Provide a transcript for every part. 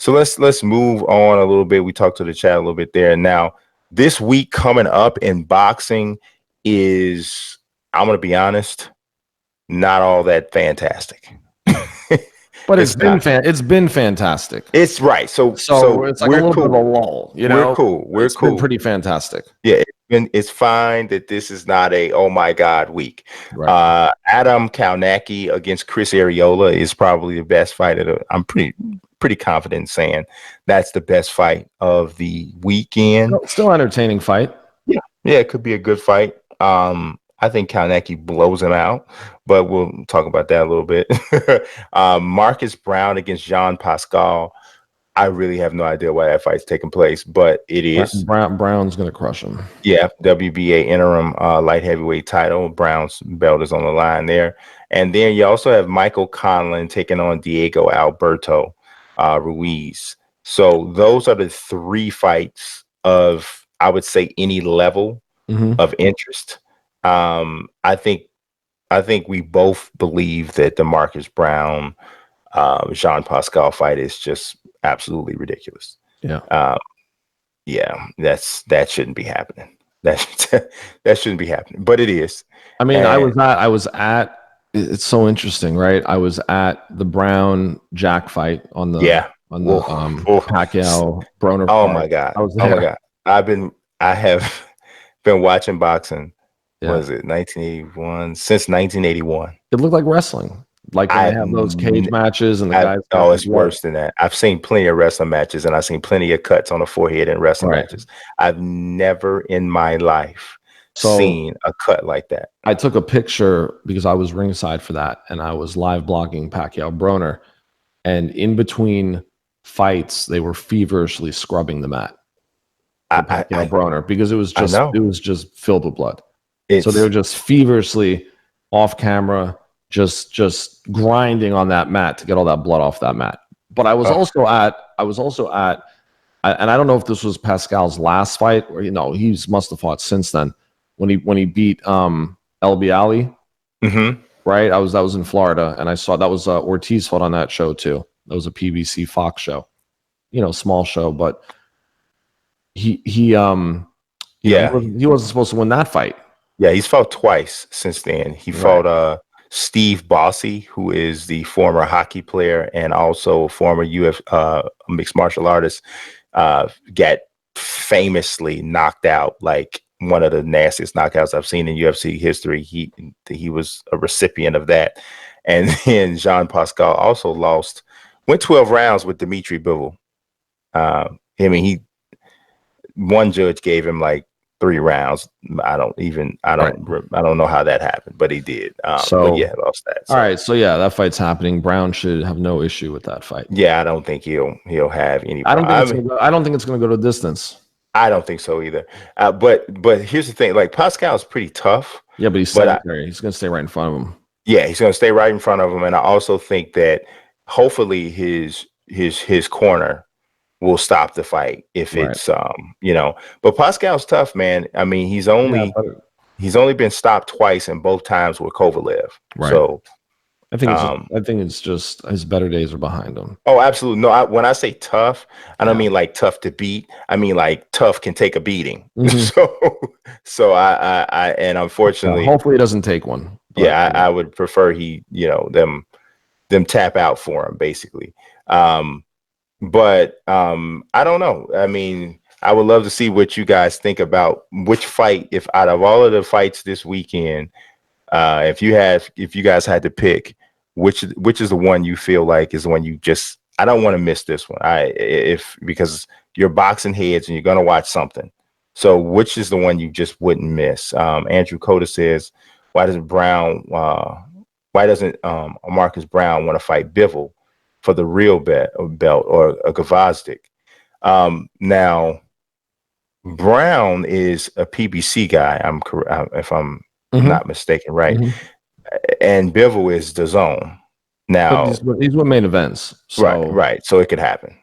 So let's move on a little bit. We talked to the chat a little bit there. Now, this week coming up in boxing is, I'm gonna be honest, not all that fantastic. But It's not. it's been fantastic. It's right. So it's like a we're little bit of a cool. lull, We're cool. We're It's been cool. pretty fantastic. Yeah, it's fine that this is not a oh my god week. Right. Adam Kownacki against Chris Arreola is probably the best fight I'm pretty confident in saying that's the best fight of the weekend. Still entertaining fight. Yeah, it could be a good fight. I think Kownacki blows him out, but we'll talk about that a little bit. Marcus Brown against Jean Pascal. I really have no idea why that fight's taking place, but it is. Brown's going to crush him. Yeah, WBA interim light heavyweight title. Brown's belt is on the line there. And then you also have Michael Conlan taking on Diego Alberto Ruiz. So those are the three fights of, I would say, any level of interest. I think we both believe that the Marcus Brown Jean Pascal fight is just absolutely ridiculous. Yeah. Yeah, that shouldn't be happening. That shouldn't be happening, but it is. I mean, I was at. It's so interesting, right? I was at the Brown Jack fight on the Pacquiao Broner. Oh my god! Oh my god! I have been watching boxing. Yeah. Was it 1981? Since 1981. It looked like wrestling. Like they have those cage matches and the guys. Oh, it's worse than that. I've seen plenty of wrestling matches and I've seen plenty of cuts on the forehead in wrestling matches. I've never in my life seen a cut like that. I took a picture because I was ringside for that and I was live blogging Pacquiao Broner. And in between fights, they were feverishly scrubbing the mat. Pacquiao Broner, because it was just filled with blood. So they were just feverishly off camera, just grinding on that mat to get all that blood off that mat. But I was also at, and I don't know if this was Pascal's last fight or he must have fought since then when he beat El Bialy. Mm-hmm. Right, that was in Florida, and I saw that was Ortiz fought on that show too. That was a PBC Fox show, small show, but he wasn't supposed to win that fight. Yeah, he's fought twice since then. He fought Steve Bossy, who is the former hockey player and also former mixed martial artist, got famously knocked out, like one of the nastiest knockouts I've seen in UFC history. He was a recipient of that. And then Jean Pascal also went 12 rounds with Dimitri Bivol. One judge gave him like 3 rounds. I don't know how that happened, but he did. But yeah, lost that. So. All right, so yeah, that fight's happening. Brown should have no issue with that fight. Yeah, I don't think he'll have any. I don't think it's going to go to distance. I don't think so either. But here's the thing: like Pascal's pretty tough. Yeah, but he's sedentary. He's going to stay right in front of him. Yeah, he's going to stay right in front of him, and I also think that hopefully his corner will stop the fight if it's but Pascal's tough, man. I mean, he's only been stopped twice and both times with Kovalev. Right. So I think it's just his better days are behind him. Oh, absolutely. No, when I say tough, I don't mean like tough to beat. I mean like tough can take a beating. Mm-hmm. So I and unfortunately, hopefully he doesn't take one. But, yeah, I would prefer them tap out for him basically. But I don't know. I mean, I would love to see what you guys think about which fight, if out of all of the fights this weekend, if you guys had to pick, which is the one you feel like is the one you just, I don't want to miss this one. Because you're boxing heads and you're gonna watch something. So which is the one you just wouldn't miss? Andrew Coda says, why doesn't Marcus Brown want to fight Bivol for the real belt or a Gvozdyk? Now Brown is a PBC guy. I'm correct if I'm not mistaken, right? Mm-hmm. And Bivol is the zone. Now he's with main events, so. right. So it could happen.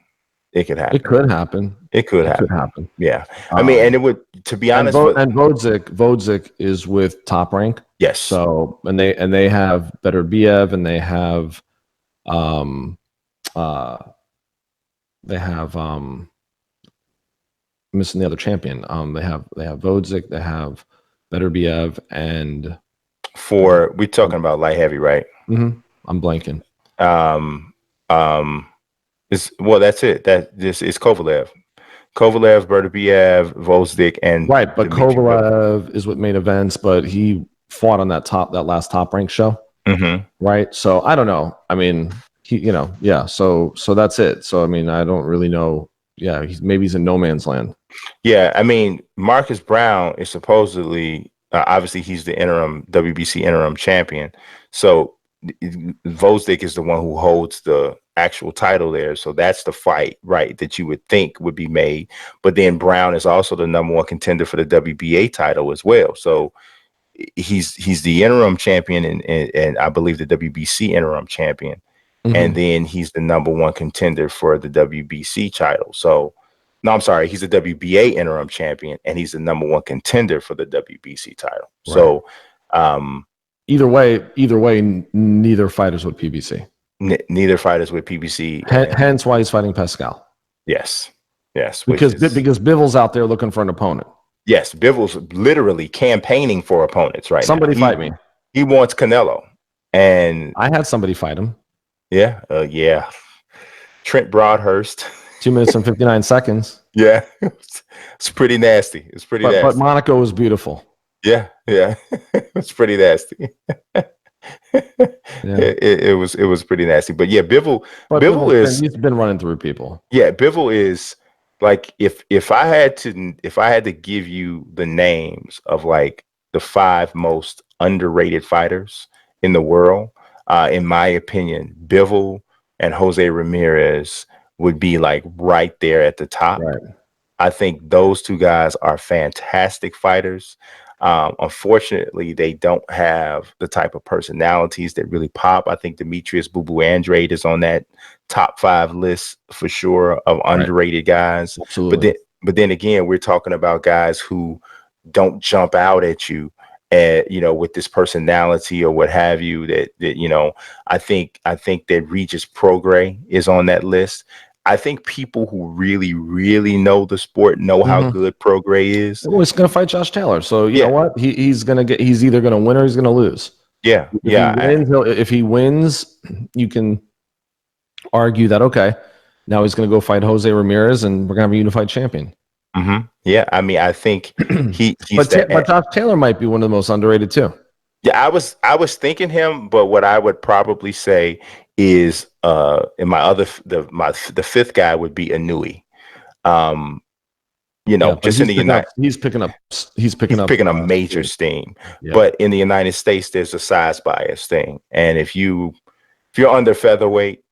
It could happen. It could happen. Yeah, I mean, and it would. To be honest, and Vodzik is with Top Rank. Yes. So and they have Better Biev and they have they have missing the other champion. They have Vodzik, they have Beterbiev, and We're talking about light heavy, right? I'm blanking. Um, um, that's it. That just is Kovalev, Beterbiev, Vozdik, and Right, but Dmitry. Kovalev is what made events, but he fought on that last top rank show. Mm-hmm. Right. So I don't know. I mean, yeah. So that's it. So I mean, I don't really know. Yeah, maybe he's in no man's land. Yeah, I mean, Marcus Brown is supposedly, obviously, he's the interim WBC interim champion. So Vozdik is the one who holds the actual title there. So that's the fight, right, that you would think would be made. But then Brown is also the number one contender for the WBA title as well. So he's the interim champion and I believe the WBC interim champion. And then he's the number one contender for the WBC title. So, no, I'm sorry, he's the WBA interim champion, and he's the number one contender for the WBC title. Right. So, either way, neither fighters with PBC. Neither fighters with PBC. Hence why he's fighting Pascal. Yes. Because Bivol's out there looking for an opponent. Yes, Bivol's literally campaigning for opponents right now. Somebody fight me. He wants Canelo, and I had somebody fight him. Yeah, yeah. Trent Broadhurst. 2 minutes and 59 seconds. Yeah, it's pretty nasty. It's pretty nasty. But Monaco was beautiful. Yeah. It's pretty nasty. It was pretty nasty. But yeah, Bivol he's been running through people. Yeah, Bivol is like if I had to give you the names of like the 5 most underrated fighters in the world. In my opinion, Bivol and Jose Ramirez would be like right there at the top. Right. I think those 2 guys are fantastic fighters. Unfortunately, they don't have the type of personalities that really pop. I think Demetrius Boo Boo Andrade is on that top 5 list for sure of underrated guys. Absolutely. But then again, we're talking about guys who don't jump out at you. With this personality or what have you, that I think that Regis Prograis is on that list. I think people who really, really know the sport know how good Prograis is. Well, he's going to fight Josh Taylor, so you know what? He's either going to win or he's going to lose. Yeah, if he wins, you can argue that now he's going to go fight Jose Ramirez, and we're going to have a unified champion. Yeah, I mean, I think but Josh Taylor might be one of the most underrated too. Yeah, I was thinking him, but what I would probably say is in the 5th guy would be Inouye. Just in the United he's picking up major steam. Yeah. But in the United States, there's a size bias thing, and if you're under featherweight,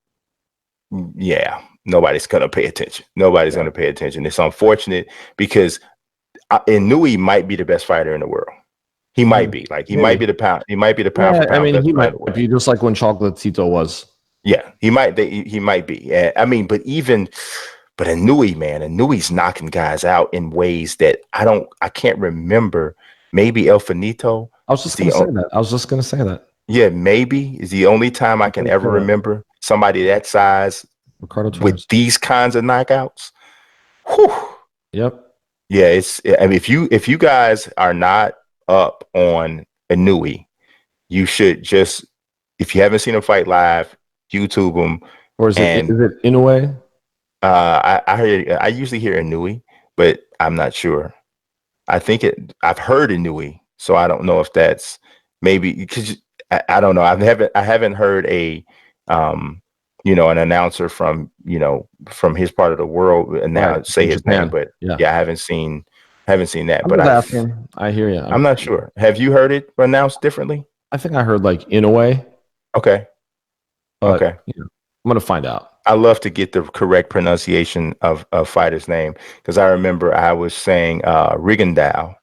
yeah. Nobody's going to pay attention. Nobody's going to pay attention. It's unfortunate because Inouye might be the best fighter in the world. He might be might be the pound. He might be the pound for pound. I mean, he might be just like when Chocolatito was. Yeah, he might be. I mean, but Inouye, man, Inouye's knocking guys out in ways that I can't remember. Maybe El Finito. I was just going to say that. Yeah, maybe is the only time I can ever remember somebody that size with these kinds of knockouts. Whew. Yep. Yeah, I mean, if you guys are not up on Inouye, you should just, if you haven't seen him fight live, YouTube him. Or is it Inoue? I usually hear Inouye, but I'm not sure. I've heard Inouye, so I don't know if that's maybe because I don't know. I haven't heard a an announcer from his part of the world and now say his name, but I haven't seen that. But I hear you. I'm not sure. Have you heard it pronounced differently? I think I heard like Inoue. Okay. But, I'm gonna find out. I love to get the correct pronunciation of a fighter's name because I remember I was saying Rigondeaux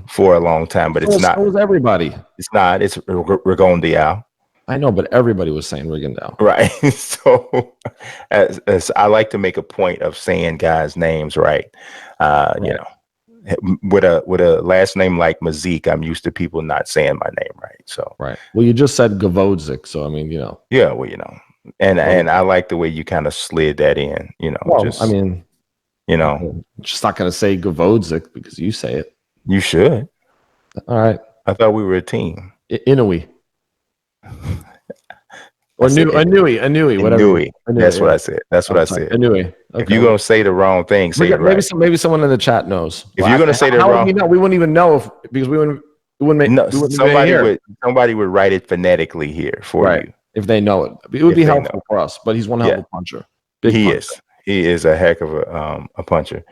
for a long time, but it's not. So was everybody. It's not. It's Rigondeaux. I know, but everybody was saying Rigondeaux. Right. So as I like to make a point of saying guys' names right. With a last name like Mazik, I'm used to people not saying my name right. So right. Well, you just said Gavodzic, so I mean, Yeah, well, And So, I like the way you kind of slid that in, well, I mean, you know, I'm just not going to say Gavodzik because you say it. you should. All right. I thought we were a team. Inui. I Or said Anui, whatever. Inui. That's what Yeah. I said. That's what I'm I sorry. said. Anui. If Okay. you're gonna say the wrong thing, say it right. Maybe someone in the chat knows. If you're gonna say the How would wrong, we know? We wouldn't even know because no, we wouldn't even hear. somebody would write it phonetically here for Right. you If they know it. It would if be they helpful know. for us, but he's one hell of Yeah, a puncher. Big he puncher. is. He is a heck of a puncher.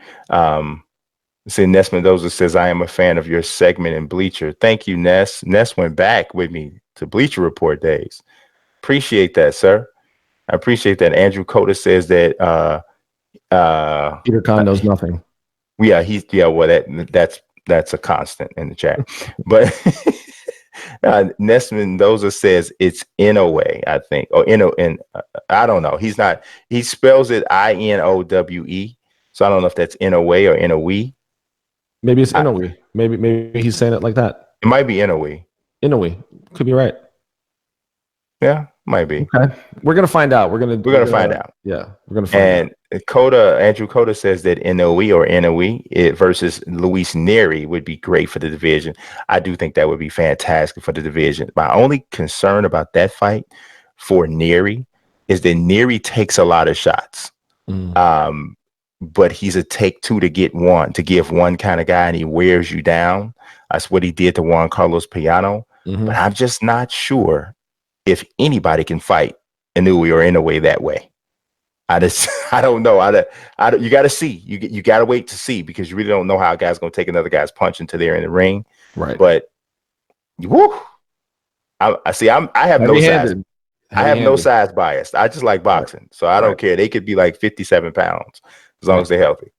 See, Ness Mendoza says, I am a fan of your segment in Bleacher. Thank you, Ness. Ness went back with me to Bleacher Report days. Appreciate that, sir. I appreciate that. Andrew Cota says that Peter Kahn knows nothing. well that's a constant in the chat. But Ness Mendoza says it's Inoue, I think. Or I don't know. He spells it Inowe. So I don't know if that's Inoue or Inoue. Maybe it's Inoue. Maybe he's saying it like that. It might be Inoue. Inoue. Could be right. Yeah, might be. Okay. We're gonna find out. We're gonna find out. Yeah, we're gonna find out. And Andrew Cota says that Inoue versus Luis Neri would be great for the division. I do think that would be fantastic for the division. My only concern about that fight for Neri is that Neri takes a lot of shots. But he's a take two to give one kind of guy, and he wears you down. That's what he did to Juan Carlos Payano. But I'm just not sure if anybody can fight Inoue or Inoue that way. I don't know. You got to see. You got to wait to see because you really don't know how a guy's going to take another guy's punch until they're in the ring. Right. But woo, I have no size. I have no size bias. I just like boxing, so I don't care. They could be like 57 pounds as long as they're healthy.